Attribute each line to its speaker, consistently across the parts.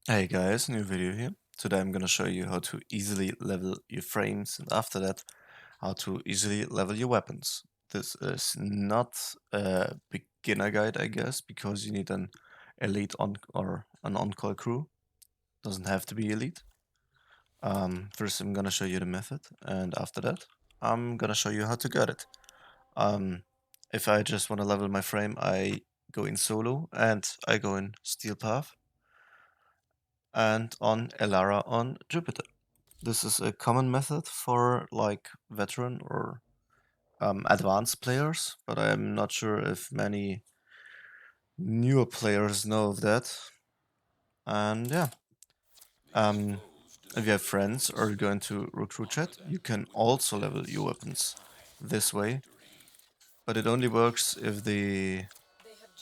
Speaker 1: Hey guys, new video here. Today I'm gonna show you how to easily level your frames and after that how to easily level your weapons. This is not a beginner guide, I guess, because you need an elite on or an on-call crew. Doesn't have to be elite. First I'm gonna show you the method and after that I'm gonna show you how to get it. Um, if I just wanna level my frame, I go in solo and I go in steel path and on Elara on Jupiter. This is a common method for like veteran or advanced players, but I'm not sure if many newer players know of that. And yeah, um, if you have friends or you're going to recruit chat, you can also level your weapons this way, but it only works if the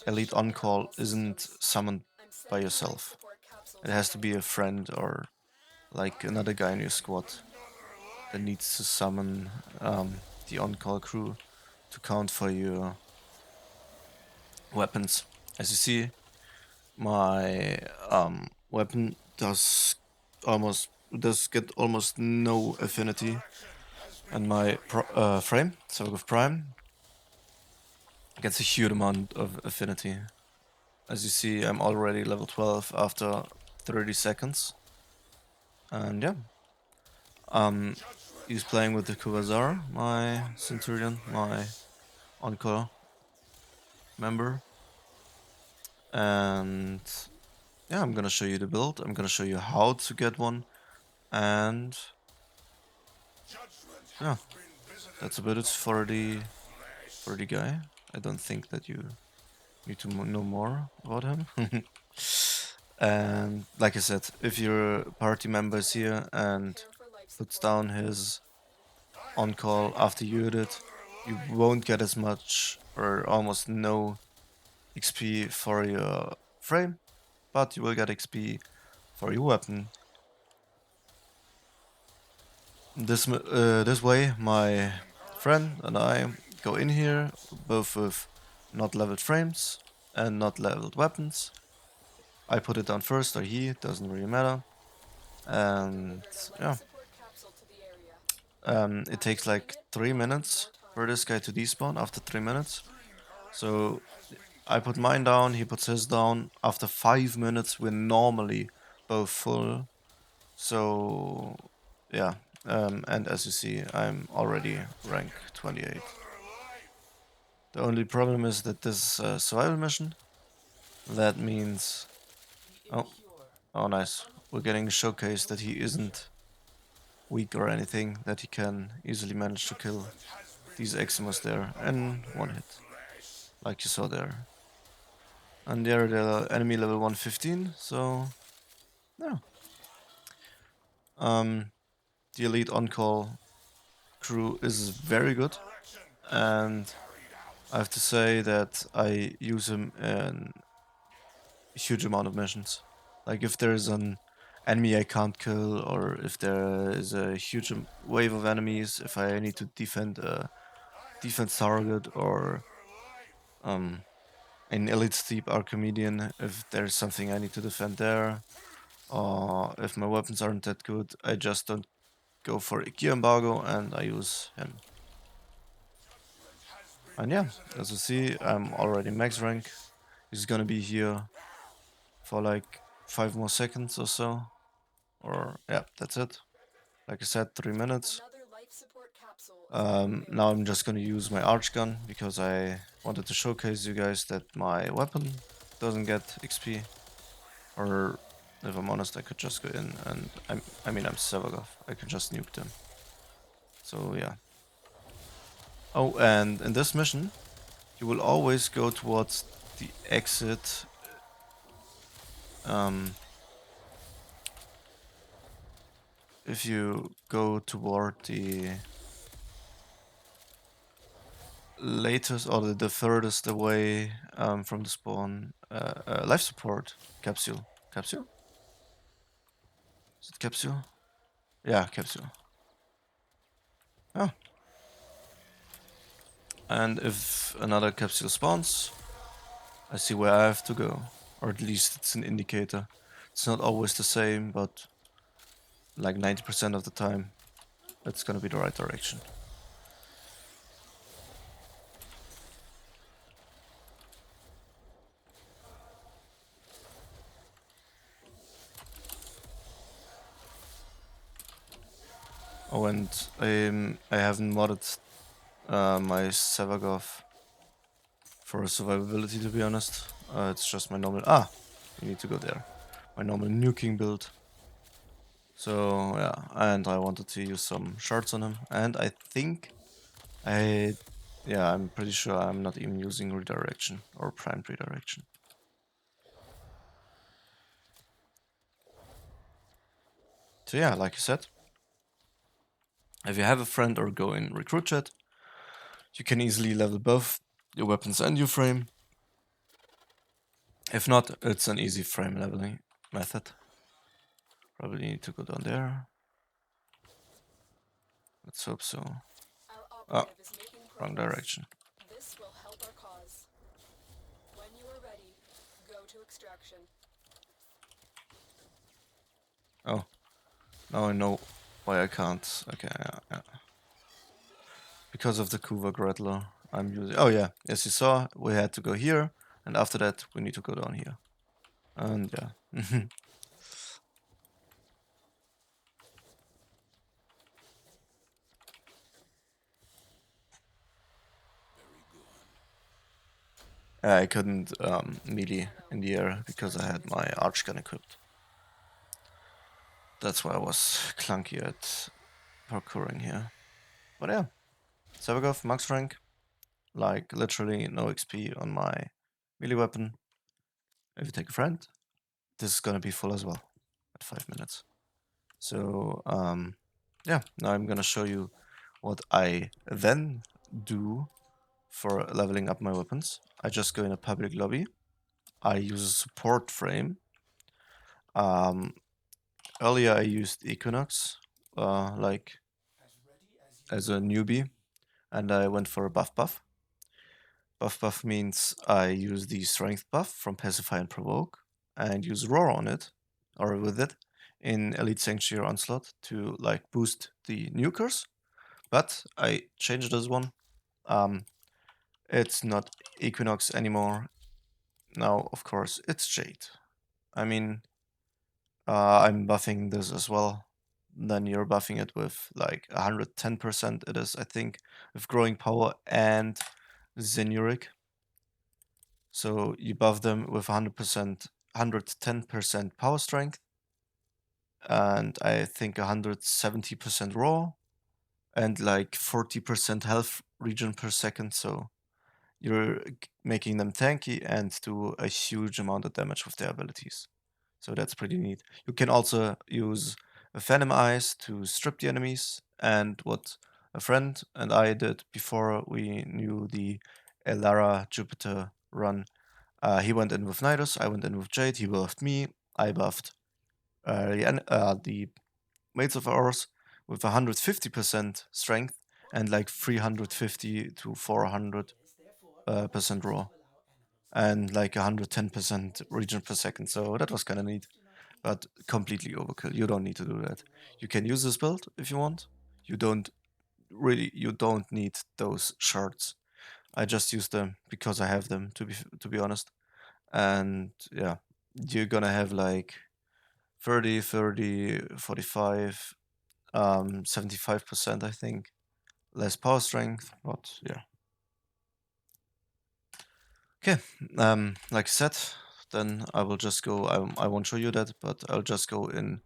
Speaker 1: elite on-call isn't summoned by yourself. It has to be a friend or like another guy in your squad that needs to summon the on-call crew to count for your weapons. As you see, my weapon does get almost no affinity, and my frame, so with Prime, gets a huge amount of affinity. As you see, I'm already level 12 after 30 seconds, and yeah, he's playing with the Kuvazar, my Centurion, my on-call member. And yeah, I'm gonna show you the build. I'm gonna show you how to get one. And yeah, that's about it for the guy. I don't think that you need to know more about him. And like I said, if your party member is here and puts down his on call after you did, you won't get as much or almost no XP for your frame, but you will get XP for your weapon. This way, my friend and I go in here, both with not leveled frames and not leveled weapons. I put it down first, or he, doesn't really matter. And yeah, it takes like 3 minutes for this guy to despawn after 3 minutes. So I put mine down, he puts his down. After 5 minutes, we're normally both full. So yeah, and as you see, I'm already rank 28. The only problem is that this is a survival mission. That means... Oh, oh nice. We're getting a showcase that he isn't weak or anything, that he can easily manage to kill these Eximus there in one hit, like you saw there. And they're the enemy level 115, so yeah. The elite on-call crew is very good, and I have to say that I use him in a huge amount of missions. Like if there's an enemy I can't kill, or if there is a huge wave of enemies, if I need to defend a defense target, or um, an elite steep Archimedean, if there's something I need to defend there, or if my weapons aren't that good, I just don't go for a gear embargo and I use him. And yeah, as you see, I'm already max rank. He's gonna be here for like 5 more seconds or so. Or yeah, that's it. Like I said, 3 minutes. Now I'm just gonna use my arch gun because I wanted to showcase you guys that my weapon doesn't get XP. Or if I'm honest, I could just go in and I mean I'm Sevagov. I could just nuke them. So yeah. Oh, and in this mission, you will always go towards the exit. If you go toward the latest or the furthest away from the spawn, life support capsule. Capsule? Is it capsule? Yeah, capsule. Oh. And if another capsule spawns, I see where I have to go. Or at least it's an indicator. It's not always the same, but like 90% of the time, it's gonna be the right direction. Oh, and I haven't modded my Sevagov for survivability, to be honest. It's just my normal... Ah! You need to go there. My normal nuking build. So, yeah. And I wanted to use some shards on him. And I think yeah, I'm pretty sure I'm not even using redirection or primed redirection. So yeah, like you said, if you have a friend or go in recruit chat, you can easily level both your weapons and your frame. If not, it's an easy frame leveling method. Probably need to go down there. Let's hope so. Oh, wrong direction.
Speaker 2: This will help our cause. When you are ready, go to extraction.
Speaker 1: Oh, now I know why I can't. Okay, yeah. Because of the Kuva Gradler I'm using. Oh yeah, as you saw, we had to go here, and after that we need to go down here. And yeah. I couldn't melee in the air because I had my arch gun equipped. That's why I was clunky at parkouring here. But yeah, Sevagov, max rank, like literally no XP on my melee weapon. If you take a friend, this is gonna be full as well at 5 minutes. So yeah, now I'm gonna show you what I then do for leveling up my weapons. I just go in a public lobby. I use a support frame. Earlier I used Equinox, like as a newbie, and I went for a buff buff. Buff buff means I use the strength buff from Pacify and Provoke, and use Roar on it, or with it, in Elite Sanctuary Onslaught to like boost the nukers. But I changed this one. It's not Equinox anymore. Now, of course, it's Jade. I mean, I'm buffing this as well. Then you're buffing it with like 110%. It is, I think, with growing power and Zenuric. So you buff them with 100%, 110% power strength, and I think 170% raw, and like 40% health regen per second. So you're making them tanky and do a huge amount of damage with their abilities. So that's pretty neat. You can also use Venom Eyes to strip the enemies, and what a friend and I did before we knew the Elara Jupiter run. He went in with Nidus, I went in with Jade, he buffed me, I buffed the mates of ours with 150% strength and like 350 to 400 percent raw and like 110% region per second. So that was kind of neat, but completely overkill. You don't need to do that. You can use this build if you want. You don't need those shards. I just use them because I have them, to be honest. And yeah, you're gonna have like 30, 30, 45, 75%, I think, less power strength, but yeah. Okay, like I said, then I will just go, I won't show you that, but I'll just go in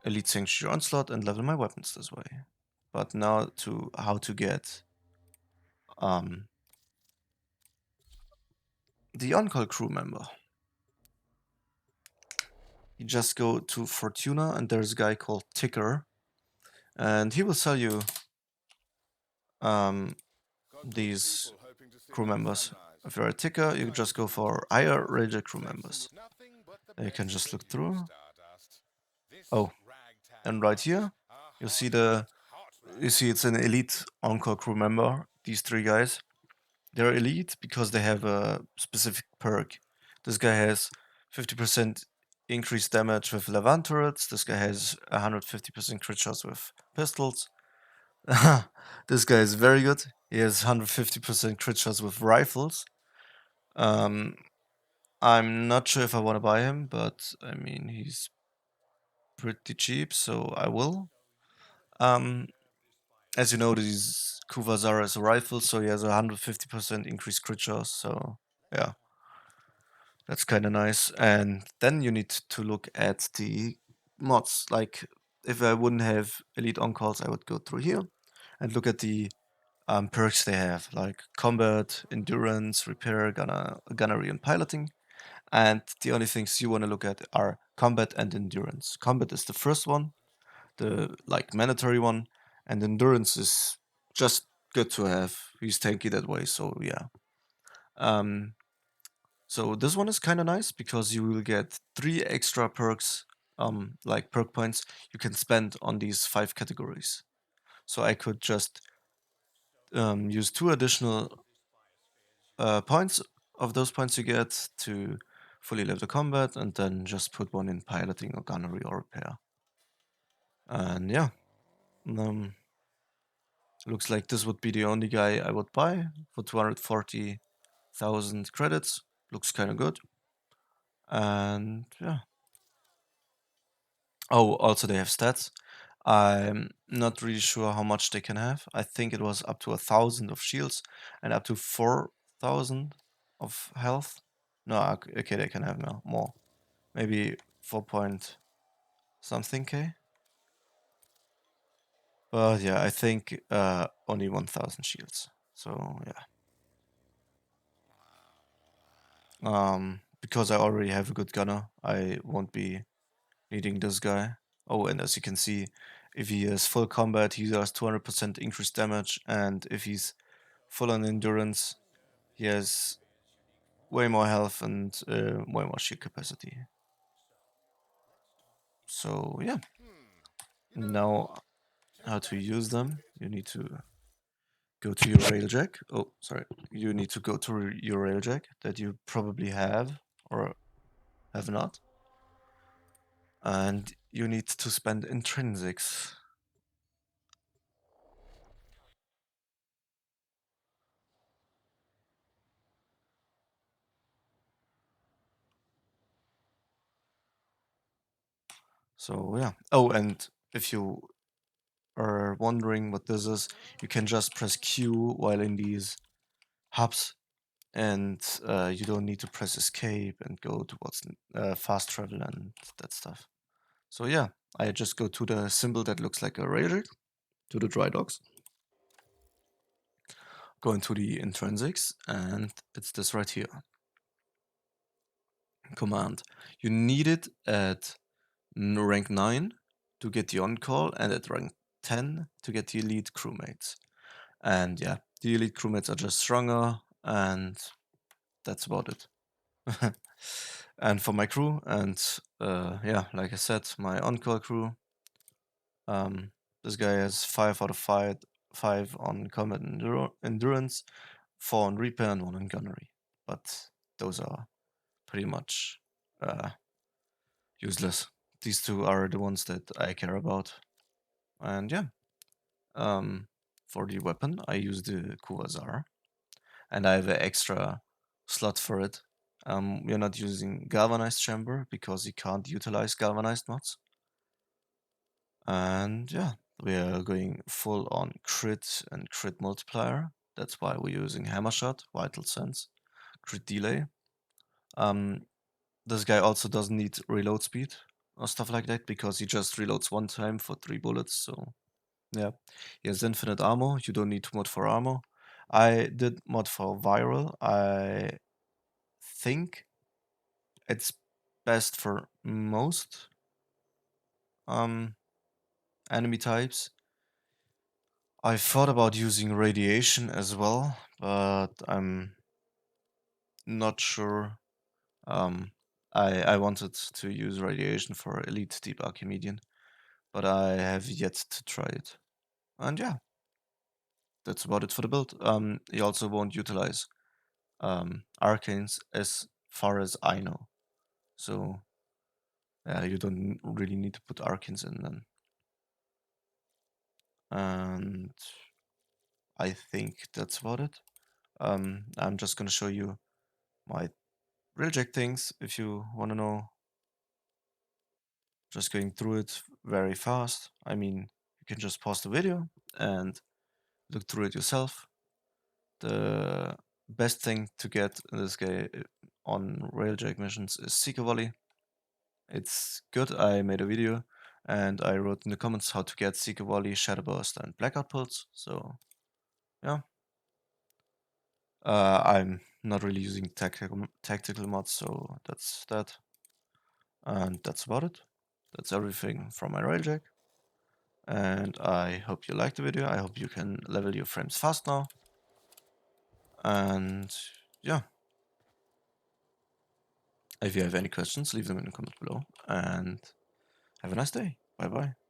Speaker 1: Elite Sanctuary Onslaught and level my weapons this way. But now to how to get the on-call crew member. You just go to Fortuna and there's a guy called Ticker, and he will sell you these crew members. If you're a ticker, you just go for higher Railjack crew members. You can just look through. Oh, and right here, you see it's an elite encore crew member. These three guys, they're elite because they have a specific perk. This guy has 50% increased damage with Levant turrets. This guy has 150% crit shots with pistols. This guy is very good. He has 150% crit shots with rifles. Um, I'm not sure if I want to buy him, but I mean, he's pretty cheap, so I will. Um, as you know, this Kuvazara is a rifle, so he has 150% increased crit shots, so yeah, that's kind of nice. And then you need to look at the mods. Like, if I wouldn't have elite on calls, I would go through here and look at the perks they have, like combat, endurance, repair, gunnery, and piloting. And the only things you want to look at are combat and endurance. Combat is the first one, the like mandatory one, and endurance is just good to have. He's tanky that way, so yeah. Um, so this one is kind of nice because you will get 3 extra perks, like perk points you can spend on these 5 categories. So I could just use 2 additional points of those points you get to fully level the combat, and then just put one in piloting or gunnery or repair. And yeah, um, looks like this would be the only guy I would buy for 240,000 credits. Looks kind of good. And yeah. Oh, also they have stats. I'm not really sure how much they can have. I think it was up to 1,000 of shields and up to 4,000 of health. No, okay, they can have more. Maybe 4 point something K. But yeah, I think only 1,000 shields. So yeah. Because I already have a good gunner, I won't be needing this guy. Oh, and as you can see, if he has full combat, he does 200% increased damage, and if he's full on endurance, he has way more health and way more shield capacity. So yeah, now how to use them? You need to go to your Railjack. Oh, sorry. You need to go to your Railjack that you probably have or have not. And you need to spend intrinsics. So yeah. Oh, and if you are wondering what this is, you can just press Q while in these hubs, and you don't need to press escape and go towards fast travel and that stuff. So yeah, I just go to the symbol that looks like a Railjack, to the dry docks, go into the intrinsics, and it's this right here. Command. You need it at rank 9 to get the on-call, and at rank 10 to get the elite crewmates. And yeah, the elite crewmates are just stronger, and that's about it. And for my crew, and yeah, like I said, my on-call crew, this guy has 5 out of 5 on combat endurance, 4 on repair, and 1 on gunnery. But those are pretty much useless. These 2 are the ones that I care about. And yeah, for the weapon, I use the Kuvazar, and I have an extra slot for it. We're not using galvanized chamber because you can't utilize galvanized mods. And yeah, we are going full on crit and crit multiplier. That's why we're using hammer shot, vital sense, crit delay. Um, this guy also doesn't need reload speed or stuff like that because he just reloads 1 time for 3 bullets. So yeah, he has infinite armor. You don't need to mod for armor. I did mod for viral. I think it's best for most enemy types. I thought about using radiation as well, but I'm not sure. Um, I wanted to use radiation for elite deep Archimedean, but I have yet to try it. And yeah, that's about it for the build. You also won't utilize arcanes as far as I know. So You don't really need to put arcins in then. And I think that's about it. I'm just gonna show you my Railjack things if you wanna know. Just going through it very fast. I mean, you can just pause the video and look through it yourself. The best thing to get in this game on Railjack missions is Seeker Volley. It's good. I made a video and I wrote in the comments how to get Seeker Volley, Shadow Burst, and Blackout Pulse. So, yeah. I'm not really using tactical mods, so that's that. And that's about it. That's everything from my Railjack. And I hope you liked the video. I hope you can level your frames fast now. And yeah, if you have any questions, leave them in the comments below. And have a nice day. Bye bye.